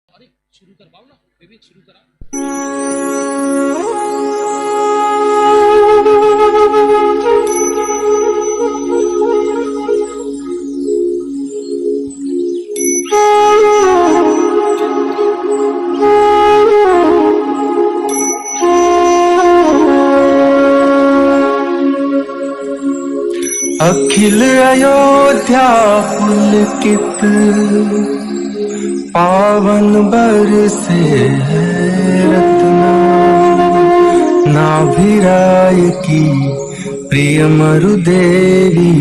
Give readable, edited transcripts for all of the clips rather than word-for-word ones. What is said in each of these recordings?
अरे शुरू करवाओ ना, विवेक शुरू करा। अखिल अयोध्या पुलकित पावन बरसे रत्ना, नाभिराय की प्रिय मरुदेवी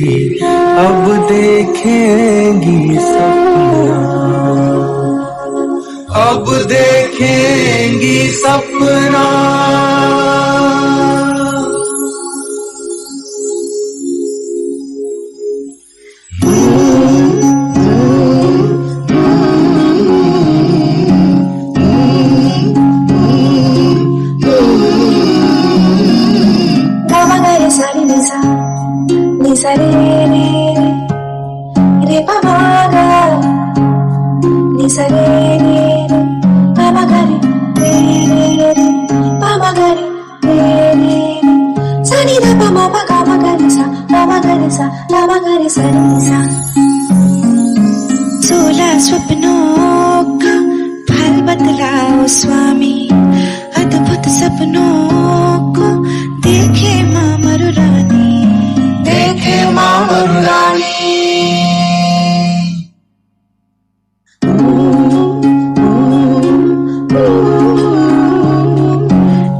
अब देखेंगी सपना, अब देखेंगी सपना। Nisa re re pa ma ga, nisa re pa ma ga re pa ma ga re sa ni da pa ma ga re sa pa ma ga re sa ni sa। 16 स्वप्नों का फल बतलाओ स्वामी, अद्भुत सपनों को देखे माँ मरुरानी, देखे माँ मरुरानी।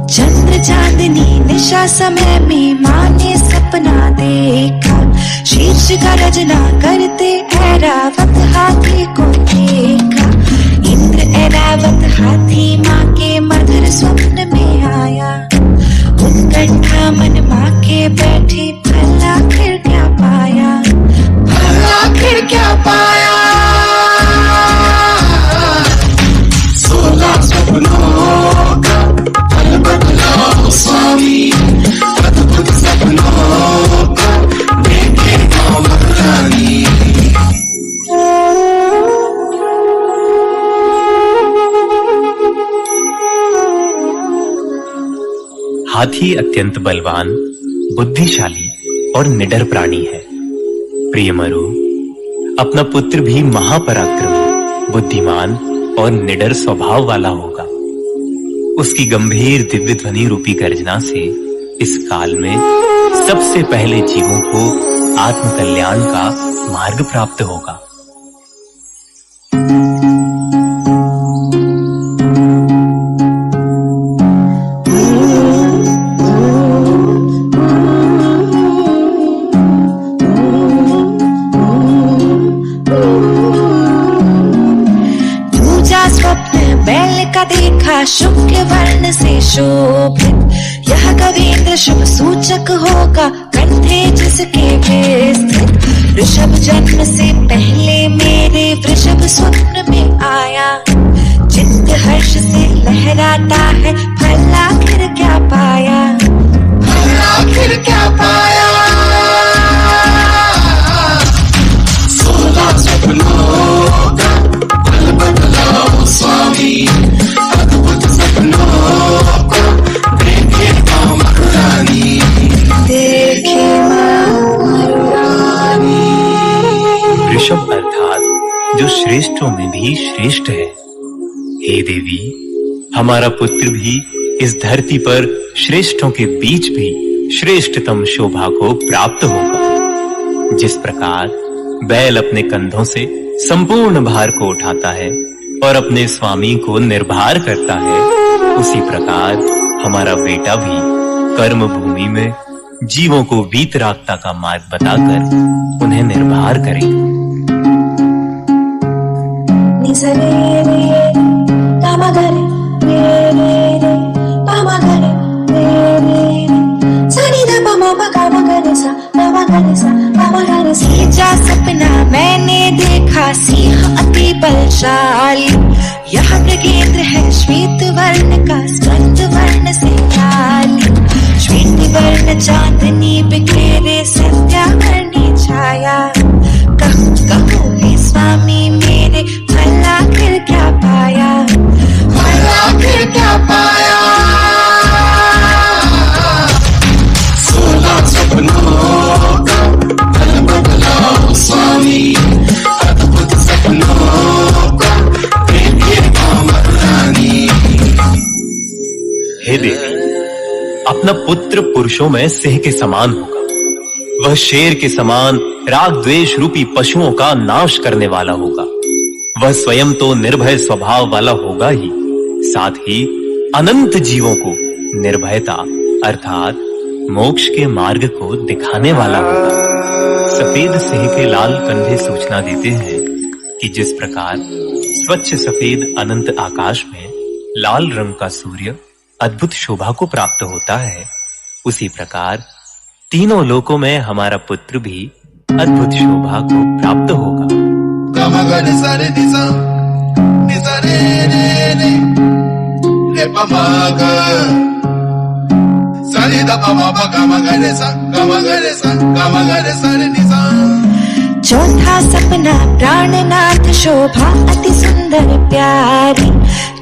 चंद्र चांदनी निशा समय में माँ ने सपना देखा, शीर्ष का रचना करते ऐरावत हाथी को देखा। इंद्र ऐरावत हाथी माँ के मधुर स्वप्न में आया, उत्कंठा मन माँ के बैठे भला फिर क्या पाया, भला फिर क्या पाया। 16 सपनों का फल बतलाओ स्वामी, अद्भुत सपनों को देखे माँ मरुरानी। हाथी अत्यंत बलवान, बुद्धिशाली और निडर प्राणी है। प्रिय मरु, अपना पुत्र भी महापराक्रमी, बुद्धिमान और निडर स्वभाव वाला होगा। उसकी गंभीर दिव्य ध्वनि रूपी गर्जना से इस काल में सबसे पहले जीवों को आत्म कल्याण का मार्ग प्राप्त होगा। देखा शुक्ल वर्ण से शोभित, यह कवींद्र शुभ सूचक होगा, कंधे जिसके वे स्थित। ऋषभ जन्म से पहले मेरे वृषभ स्वप्न में आया, चित्त हर्ष से लहराता है, भला आखिर क्या पाया, भला आखिर क्या पाया। 16 सपनों का फल बतलाओ स्वामी, अद्भुत सपनों को देखे माँ मरुरानी, देखे माँ मरुरानी। ऋषभ अर्थात जो श्रेष्ठों में भी श्रेष्ठ है। हे देवी, हमारा पुत्र भी इस धरती पर श्रेष्ठों के बीच भी श्रेष्ठतम शोभा को प्राप्त होगा। जिस प्रकार बैल अपने कंधों से संपूर्ण भार को उठाता है और अपने स्वामी को निर्भर करता है, उसी प्रकार हमारा बेटा भी कर्म भूमि में जीवों को वीतरागता का मार्ग बताकर उन्हें निर्भर करेगा। सच्चा सपना मैंने देखा, सिंह अति बलशाली, यह मृगेंद्र है श्वेत वर्ण का, स्कंद वर्ण से लाली। श्वेत वर्ण चांदनी बिखेरे, संध्या वर्णी छाया। कहूँ कहूँ हे स्वामी मेरे, भला फिर क्या पाया, अपना पुत्र पुरुषों में सिंह के समान होगा। वह शेर के समान राग द्वेष रूपी पशुओं का नाश करने वाला होगा। वह स्वयं तो निर्भय स्वभाव वाला होगा ही, साथ ही अनंत जीवों को निर्भयता अर्थात मोक्ष के मार्ग को दिखाने वाला होगा। सफेद सिंह के लाल कंधे सूचना देते हैं कि जिस प्रकार स्वच्छ सफेद अनंत आकाश में लाल रंग का सूर्य अद्भुत शोभा को प्राप्त होता है, उसी प्रकार तीनों लोकों में हमारा पुत्र भी अद्भुत शोभा को प्राप्त होगा। चौथा सपना प्राणनाथ शोभा अति सुंदर प्यारी,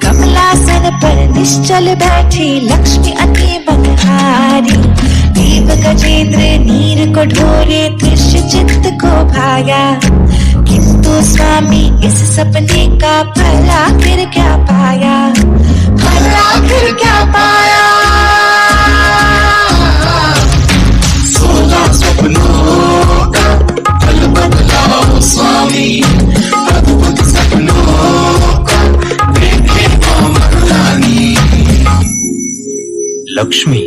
कमलासन पर निश्चल बैठी लक्ष्मी अति मनहारी। देव गजेंद्र नीर को ढोरे दृश्य चित्त को भाया, किंतु स्वामी इस सपने का फल आखिर क्या पाया, फल आखिर क्या पाया। 16 सपनों का फल बदलाओ स्वामी, अद्भुत सपनों का देखे महारानी। लक्ष्मी,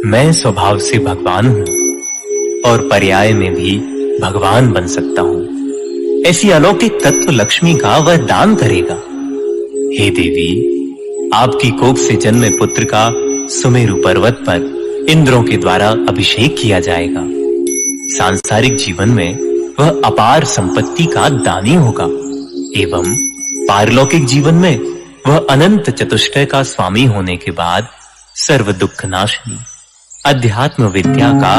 मैं स्वभाव से भगवान हूं और पर्याय में भी भगवान बन सकता हूं। ऐसी अलौकिक तत्व लक्ष्मी का वह दान करेगा। हे देवी, आपकी कोख से जन्मे पुत्र का सुमेरु पर्वत पर इंद्रों के द्वारा अभिषेक किया जाएगा। सांसारिक जीवन में वह अपार संपत्ति का दानी होगा एवं पारलौकिक जीवन में वह अनंत चतुष्टय का स्वामी होने के बाद सर्व दुख नाशनी अध्यात्म विद्या का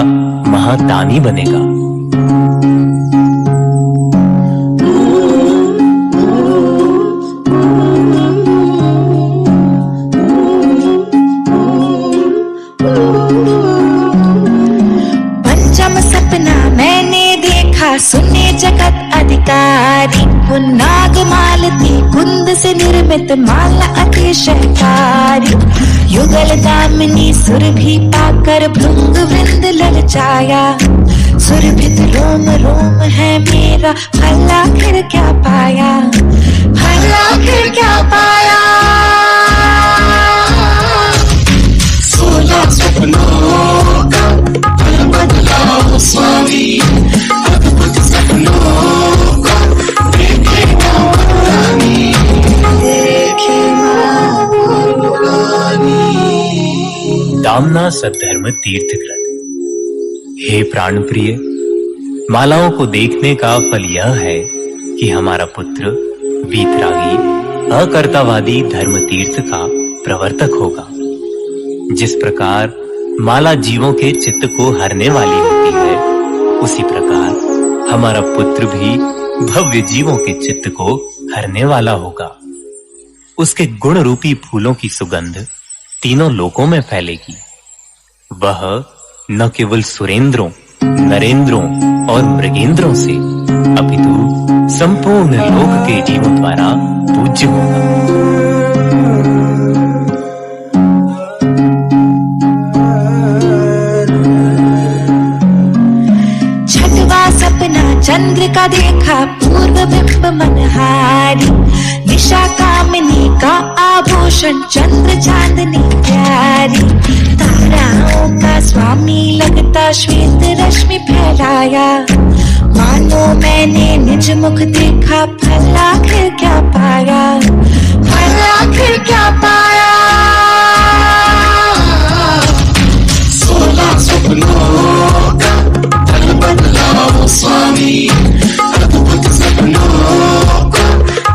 महादानी बनेगा। पंचम सपना मैंने देखा सुने जगत अधिकारी, नाग मालती कुंद से निर्मित माला अतिशयकारी। युगल दामिनी सुरभि पाकर भृंग वृंद ललचाया, सुरभित रोम रोम है मेरा फल आखिर क्या पाया, फल आखिर क्या पाया। 16 सपनों का फल बदलाओ स्वामी, अद्भुत सपनों का देखे महारानी, देखे महारानी। दामना सद्धर्म तीर्थकृत। हे प्राण प्रिय, मालाओं को देखने का फल यह है कि हमारा पुत्र वीतरागी अकर्तावादी धर्म तीर्थ का प्रवर्तक होगा। जिस प्रकार माला जीवों के चित्त को हरने वाली होती है, उसी प्रकार हमारा पुत्र भी भव्य जीवों के चित्त को हरने वाला होगा। उसके गुण रूपी फूलों की सुगंध तीनों लोकों में फैलेगी। वह न केवल सुरेंद्रों, नरेंद्रों और मृगेंद्रों से अपितु संपूर्ण लोक के जीवों द्वारा पूज्य होगा। चंद्र का देखा पूर्व बिंब मनहारी, दिशा कामिनी का आभूषण चंद्र चांदनी प्यारी। ताराओं का स्वामी लगता श्वेत रश्मि फैलाया, मानो मैंने निज मुख देखा फल आखिर क्या पाया, फल आखिर क्या पाया। 16 सपनों का फल बदलाओ स्वामी, अद्भुत सपनों का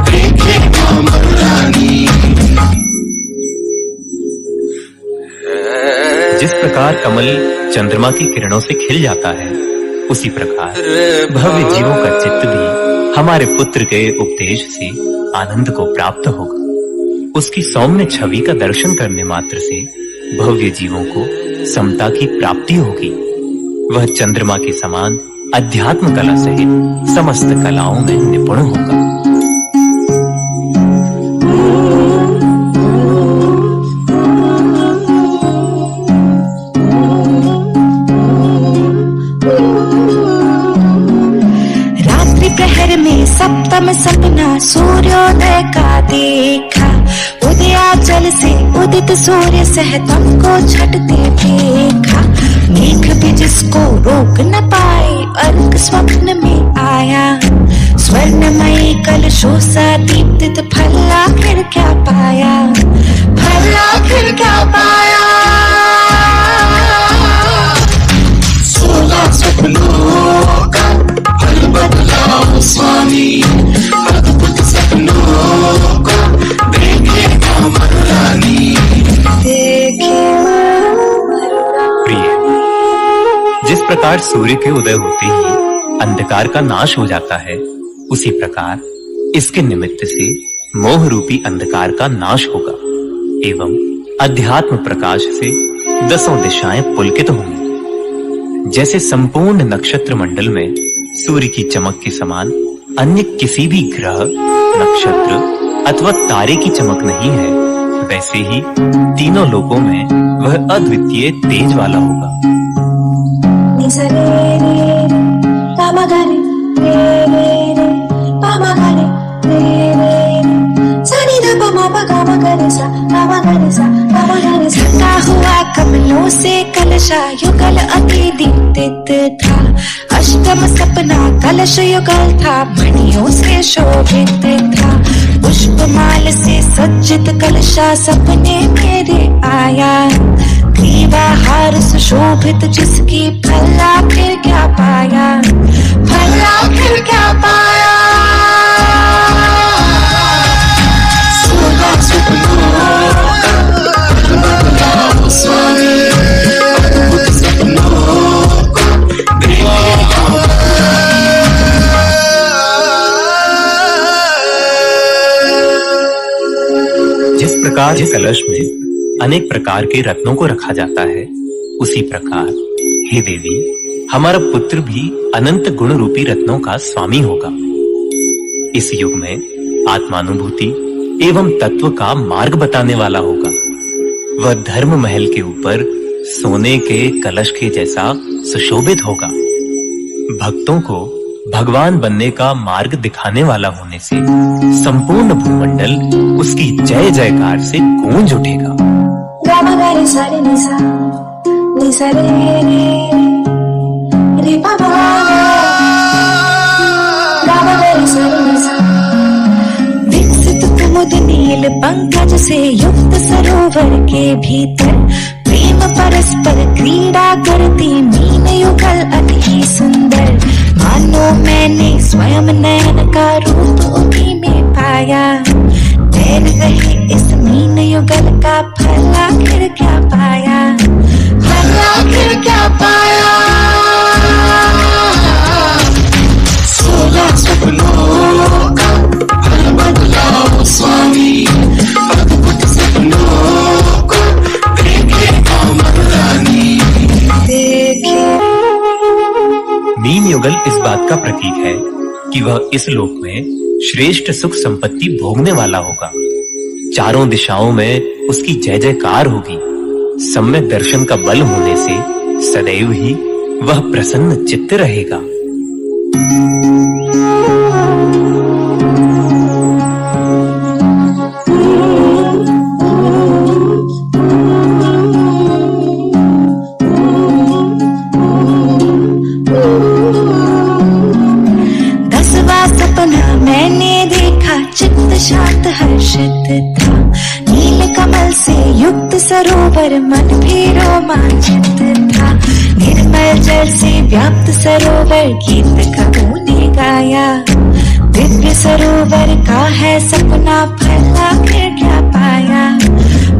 देखे महारानी। जिस प्रकार कमल चंद्रमा की किरणों से खिल जाता है, उसी प्रकार भव्य जीवों का चित्त भी हमारे पुत्र के उपदेश से आनंद को प्राप्त होगा। उसकी सौम्य छवि का दर्शन करने मात्र से भव्य जीवों को समता की प्राप्ति होगी। वह चंद्रमा के समान अध्यात्म कला सहित समस्त कलाओं में निपुण होगा। सूर्योदय का देखा, उदयाचल से उदित सूर्य सहतम को छटते देखा। मेघ भी जिसको रोक न पाए, अर्क स्वप्न में आया। स्वर्णमयी कलशों सा दीप्तित फल आखिर क्या पाया, फल आखिर क्या पाया। 16 सपनों का फल बदलाओ स्वामी, अद्भुत सपनों को देखे कामर रानी। प्रिय, जिस प्रकार सूर्य के उदय होते ही अंधकार का नाश हो जाता है, उसी प्रकार इसके निमित्त से मोह रूपी अंधकार का नाश होगा एवं अध्यात्म प्रकाश से 10 दिशाएं पुलकित होंगी। जैसे संपूर्ण नक्षत्र मंडल में सूर्य की चमक के समान अन्य किसी भी ग्रह, नक्षत्र अथवा तारे की चमक नहीं है, वैसे ही तीनों लोकों में वह अद्वितीय तेज वाला होगा। ढका हुआ कमलों से कलशा युगल अति दीप्तित था। अष्टम सपना कलश युगल था, मणियों से शोभित था। पुष्पमाल से सज्जित कलशा सपने मेरे आया। ग्रीवा हार सुशोभित जिसकी फल आखिर क्या पाया, फल आखिर क्या पाया। 16 सपनों का फल बदलाओ स्वामी, अद्भुत सपनों को देखे कामर रानी। जिस प्रकार जिस कलश में अनेक प्रकार के रत्नों को रखा जाता है, उसी प्रकार हे देवी, हमारा पुत्र भी अनंत गुण रूपी रत्नों का स्वामी होगा। इस युग में आत्मानुभूति एवं तत्व का मार्ग बताने वाला होगा। वह धर्म महल के ऊपर सोने के कलश के जैसा सुशोभित होगा। भक्तों को भगवान बनने का मार्ग दिखाने वाला होने से संपूर्ण भूमंडल उसकी जय जयकार से गूंज उठेगा। विकसित कुमुद नील पंकज से युक्त सरोवर के भीतर प्रेम परस्पर क्रीड़ा करती मीन युगल अति सुंदर। मानो मैंने स्वयं नयन का रूप उन्हीं में पाया। नैन रहे इस मीन युगल का फल आखिर क्या पाया, फल आखिर क्या पाया। 16 सपनों का फल बदलाओ स्वामी, अद्भुत सपनों को देखे कामर रानी। मीन युगल इस बात का प्रतीक है कि वह इस लोक में श्रेष्ठ सुख संपत्ति भोगने वाला होगा। चारों दिशाओं में उसकी जय जयकार होगी। सम्यक दर्शन का बल होने से सदैव ही वह प्रसन्न चित्त रहेगा। शांत हर्षित था। नील कमल से युक्त सरोवर मन भी रोमांचित था। निर्मल जल से व्याप्त सरोवर गीत कबूने गाया। दिव्य सरोवर का है सपना, फल आखिर क्या पाया,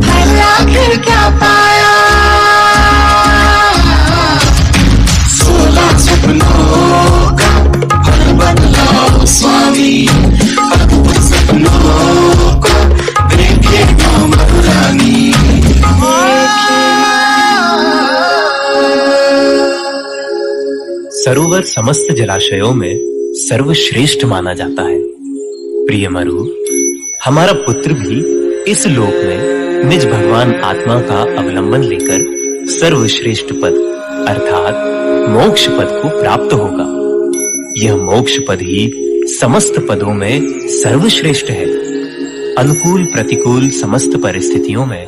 फल आखिर क्या पाया। 16 सपनों का फल बदलाओ स्वामी, अद्भुत सपनों को देखे कामर रानी। सरोवर समस्त जलाशयों में सर्वश्रेष्ठ माना जाता है। प्रिय मरु, हमारा पुत्र भी इस लोक में निज भगवान आत्मा का अवलंबन लेकर सर्वश्रेष्ठ पद अर्थात मोक्ष पद को प्राप्त होगा। यह मोक्ष पद ही समस्त पदों में सर्वश्रेष्ठ है। अनुकूल प्रतिकूल समस्त परिस्थितियों में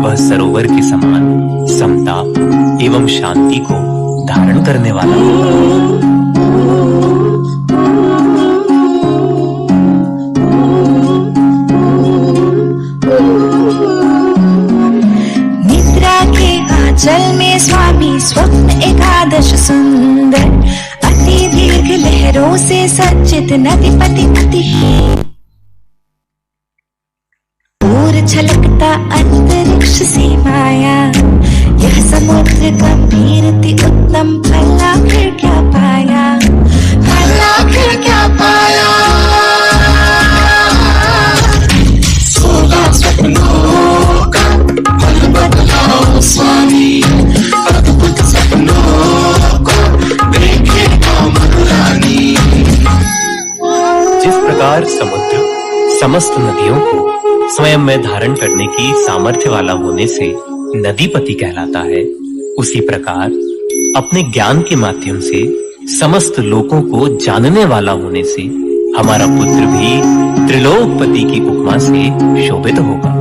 वह सरोवर के समान समता एवं शांति को धारण करने वाला है। जल में स्वामी स्वप्न एकादश सुंदर, अति दीर्घ लहरों से सज्जित नदीपति अति दूर छलकता अंतरिक्ष से माया। यह समुद्र गंभीर थी उत्तम, भला फिर क्या पाया, भला फिर क्या पाया। सोलह सपनों का पल बदलाओ स्वामी, अद्भुत सपनों को देखेगा मधुरानी। जिस प्रकार समुद्र समस्त नदियों को स्वयं में धारण करने की सामर्थ्य वाला होने से नदीपति कहलाता है, उसी प्रकार अपने ज्ञान के माध्यम से समस्त लोकों को जानने वाला होने से हमारा पुत्र भी त्रिलोकपति की उपमा से शोभित होगा।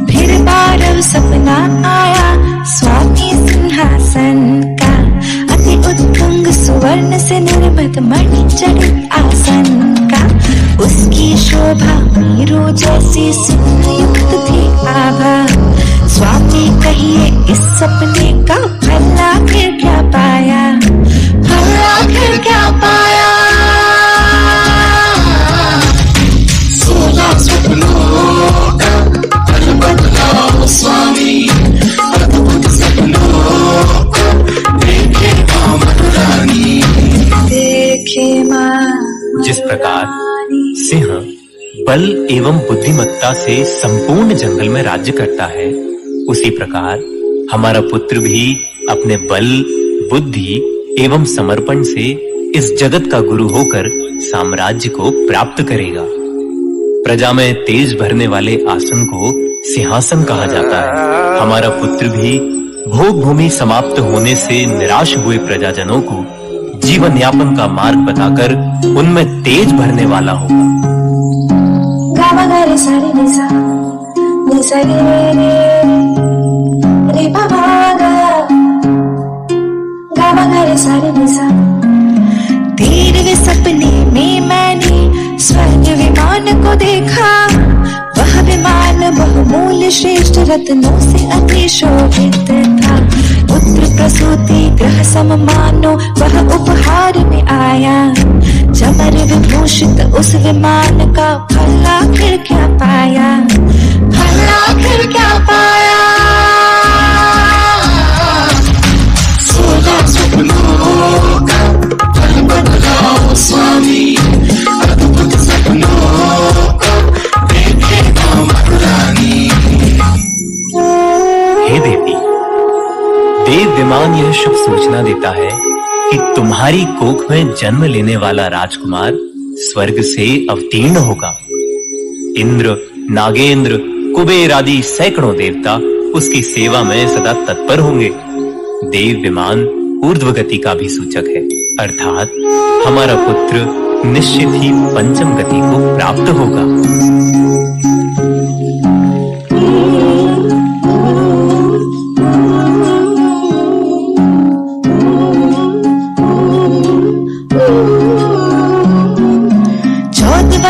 फिर बारव सपना आया स्वामी सिंहासन का, अति उत्तुंग सुवर्ण से निर्मित मणि जड़ित आसन का। उसकी शोभा मीरो जैसी सुखयुक्त थी आभा। स्वामी कहिए इस सपने का भला फिर क्या पाया, भला फिर क्या पाया। सोलह सपनों का पल बदलाओ स्वामी, अद्भुत सपनों को देखेगा मधुरानी। देखे मां जिस प्रकार सिंह बल एवं बुद्धिमत्ता से संपूर्ण जंगल में राज्य करता है, उसी प्रकार हमारा पुत्र भी अपने बल, बुद्धि एवं समर्पण से इस जगत का गुरु होकर साम्राज्य को प्राप्त करेगा। प्रजा में तेज भरने वाले आसन को सिंहासन कहा जाता है। हमारा पुत्र भी भोग भूमि समाप्त होने से निराश हुए प्रजाजनों को जीवन यापन का मार्ग बताकर उनमें तेज भरने वाला होगा। गावा गा रे सा रे नि सा रे बाबा गा, गावा गा रे सा रे नि सा। तेरहवें सपने में मैंने स्वर्ण विमान को देखा, वह विमान बहुमूल्य श्रेष्ठ रत्नों से अति शोभित था। पुत्र प्रसूति ग्रह सम मानो वह उपहार में आया। चमर विभूषित उस विमान का भला फिर क्या पाया, भला फिर क्या पाया। सोलह सपनों का पल बदलाओ स्वामी, अद्भुत सपनों को देखेगा मधुरानी। हे देवी, देव विमान यह शुभ सूचना देता है कि तुम्हारी कोख में जन्म लेने वाला राजकुमार स्वर्ग से अवतीर्ण होगा। इंद्र, नागेंद्र, कुबेर आदि सैकड़ों देवता उसकी सेवा में सदा तत्पर होंगे। देव विमान ऊर्ध्व गति का भी सूचक है, अर्थात हमारा पुत्र निश्चित ही पंचम गति को प्राप्त होगा।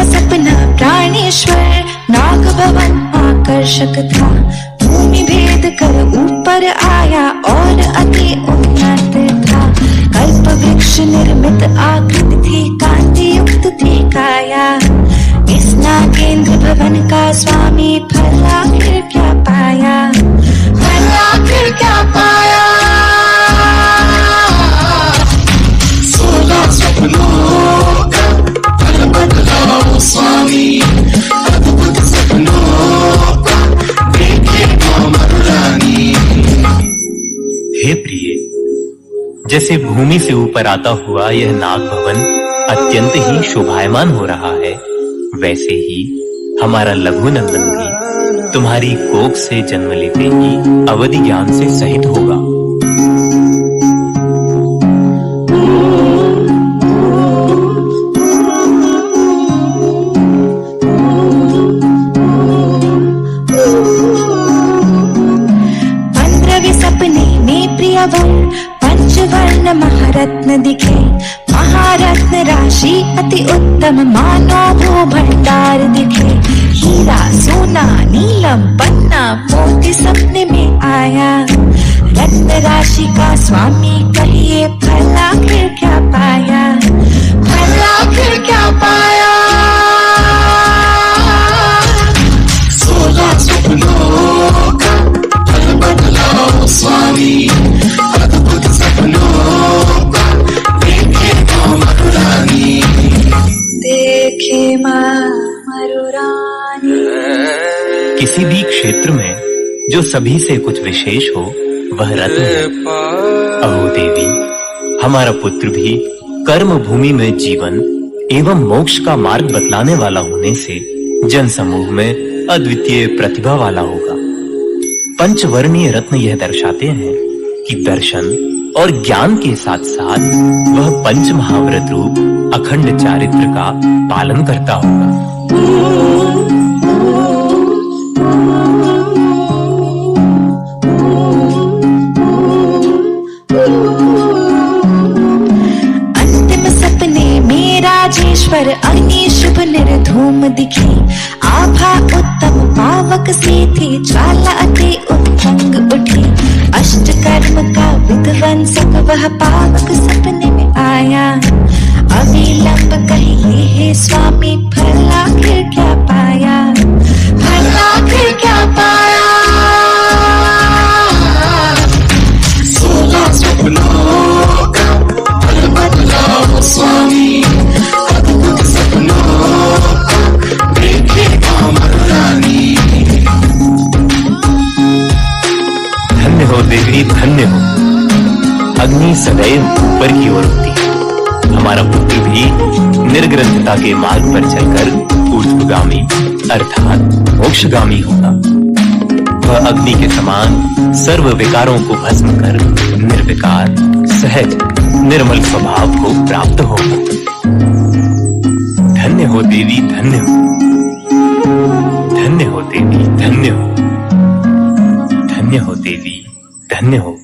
सपना प्राणेश्वर नाग भवन आकर्षक था। भूमि भेद कर ऊपर आया और अति उन्नत था। कल्प वृक्ष निर्मित आकृति थी, कांति युक्त थी काया। इस नागेंद्र भवन का स्वामी भला फिर क्या पाया, भला फिर क्या पाया। सोलह सपनों का पल बदलाओ स्वामी, अद्भुत सपनों को देखेगा मधुरानी। हे प्रिय, जैसे भूमि से ऊपर आता हुआ यह नाग भवन अत्यंत ही शोभायमान हो रहा है, वैसे ही हमारा लघुनंदन भी तुम्हारी कोख से जन्म लेते ही अवधि ज्ञान से सहित होगा। पंचवर्ण महारत्न दिखे, महारत्न राशि अति उत्तम मानो भू भंडार दिखे। हीरा सोना नीलम पन्ना मोती सपने में आया, रत्न राशि का स्वामी कहिए भला फिर क्या पाया, भला फिर क्या पाया। 16 सपनों का फल बदलाओ स्वामी, अद्भुत सपनों का देखे मां मरुरानी, देखे मां मरुरानी। किसी भी क्षेत्र में जो सभी से कुछ विशेष हो वह रत्न है। अहो देवी, हमारा पुत्र भी कर्म भूमि में जीवन एवं मोक्ष का मार्ग बतलाने वाला होने से जन समूह में अद्वितीय प्रतिभा वाला होगा। पंचवर्णीय रत्न यह दर्शाते हैं कि दर्शन और ज्ञान के साथ साथ वह पंच महाव्रत रूप अखंड चारित्र का पालन करता होगा। अंतिम सपने में राजेश्वर अग्नि शुभ निर्धूम दिखे, आभा उत्तम पावक से थी ज्वाला अति उत्तंग उठी। अष्ट कर्म का विध्वंसक वह पावक सपने में आया, अविलंब कहिए हे स्वामी भला फिर क्या पाया, भला फिर क्या पाया। 16 सपनों का फल बदलाओ स्वामी, अद्भुत सपनों का देखे मां मरुरानी। धन्य हो देवी, धन्य हो। अग्नि सदैव ऊपर की ओर उठती है। हमारा पुत्र भी निर्ग्रंथता के मार्ग पर चलकर ऊर्ध्वगामी अर्थात मोक्षगामी होगा। वह अग्नि के समान सर्व विकारों को भस्म कर निर्विकार सहज निर्मल स्वभाव को प्राप्त होगा। धन्य हो देवी, धन्य हो। धन्य हो देवी, धन्य हो। धन्य हो देवी, धन्य हो।